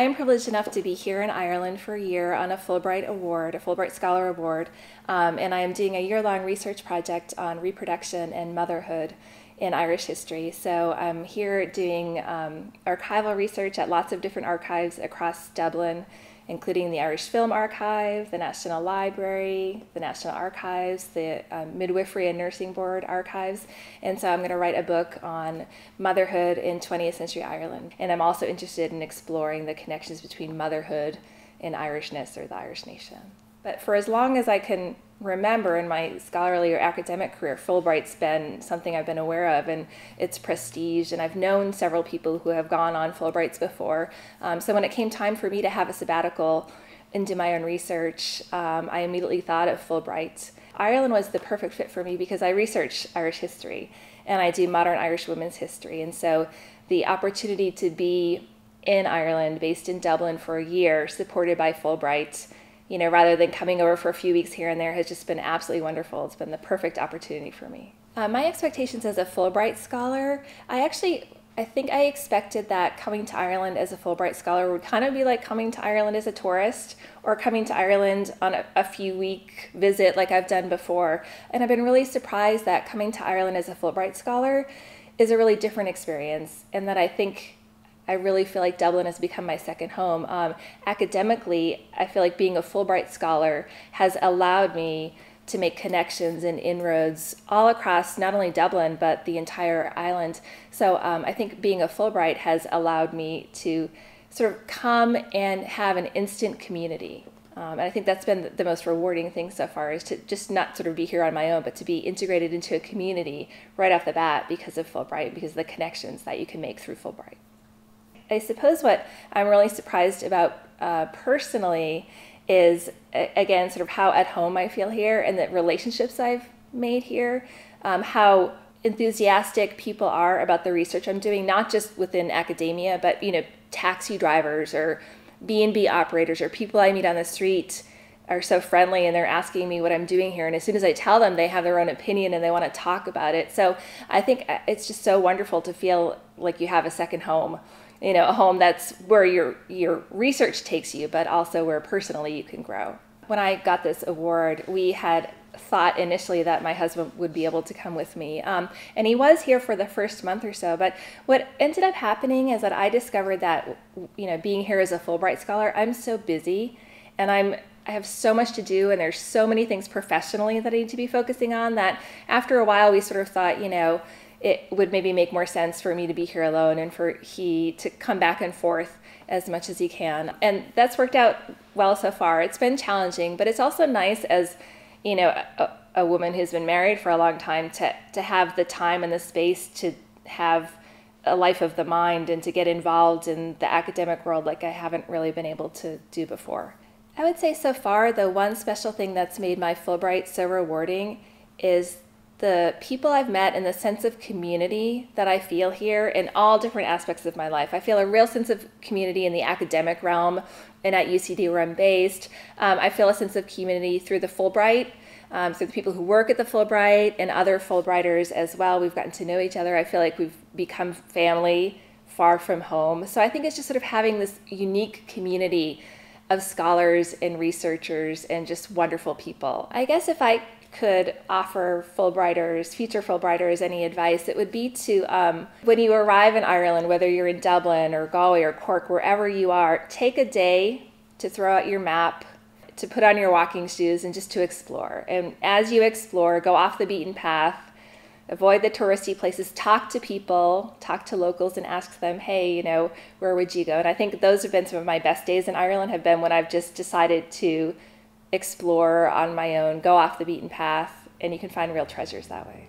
I am privileged enough to be here in Ireland for a year on a Fulbright Award, a Fulbright Scholar Award, and I am doing a year-long research project on reproduction and motherhood in Irish history. So I'm here doing archival research at lots of different archives across Dublin, including the Irish Film Archive, the National Library, the National Archives, the Midwifery and Nursing Board archives. And so I'm going to write a book on motherhood in 20th century Ireland. And I'm also interested in exploring the connections between motherhood and Irishness, or the Irish nation. But for as long as I can remember in my scholarly or academic career, Fulbright's been something I've been aware of and its prestige, and I've known several people who have gone on Fulbrights before. So when it came time for me to have a sabbatical and do my own research, I immediately thought of Fulbright. Ireland was the perfect fit for me because I research Irish history and I do modern Irish women's history, and so the opportunity to be in Ireland, based in Dublin for a year, supported by Fulbright, rather than coming over for a few weeks here and there, has just been absolutely wonderful. It's been the perfect opportunity for me. My expectations as a Fulbright scholar, I think I expected that coming to Ireland as a Fulbright scholar would kind of be like coming to Ireland as a tourist, or coming to Ireland on a few-week visit like I've done before. And I've been really surprised that coming to Ireland as a Fulbright scholar is a really different experience, and that I really feel like Dublin has become my second home. Academically, I feel like being a Fulbright scholar has allowed me to make connections and inroads all across not only Dublin, but the entire island. So I think being a Fulbright has allowed me to sort of come and have an instant community. And I think that's been the most rewarding thing so far, is to just not sort of be here on my own, but to be integrated into a community right off the bat because of Fulbright, because of the connections that you can make through Fulbright. I suppose what I'm really surprised about personally is, again, sort of how at home I feel here and the relationships I've made here, how enthusiastic people are about the research I'm doing, not just within academia, but taxi drivers or B&B operators or people I meet on the street are so friendly, and they're asking me what I'm doing here, and as soon as I tell them, they have their own opinion and they want to talk about it. So I think it's just so wonderful to feel like you have a second home. A home that's where your research takes you, but also where personally you can grow. When I got this award, we had thought initially that my husband would be able to come with me. And he was here for the first month or so, but what ended up happening is that I discovered that, being here as a Fulbright scholar, I'm so busy, and I have so much to do, and there's so many things professionally that I need to be focusing on, that after a while we sort of thought, it would maybe make more sense for me to be here alone and for he to come back and forth as much as he can. And that's worked out well so far. It's been challenging, but it's also nice as, a woman who's been married for a long time to have the time and the space to have a life of the mind and to get involved in the academic world like I haven't really been able to do before. I would say so far the one special thing that's made my Fulbright so rewarding is the people I've met and the sense of community that I feel here in all different aspects of my life. I feel a real sense of community in the academic realm and at UCD where I'm based. I feel a sense of community through the Fulbright, through the people who work at the Fulbright and other Fulbrighters as well. We've gotten to know each other. I feel like we've become family far from home. So I think it's just sort of having this unique community of scholars and researchers and just wonderful people. I guess if I could offer Fulbrighters, future Fulbrighters, any advice, it would be to, when you arrive in Ireland, whether you're in Dublin or Galway or Cork, wherever you are, take a day to throw out your map, to put on your walking shoes, and just to explore. And as you explore, go off the beaten path, avoid the touristy places, talk to people, talk to locals and ask them, hey, where would you go? And I think those have been some of my best days in Ireland, have been when I've just decided to explore on my own, go off the beaten path, and you can find real treasures that way.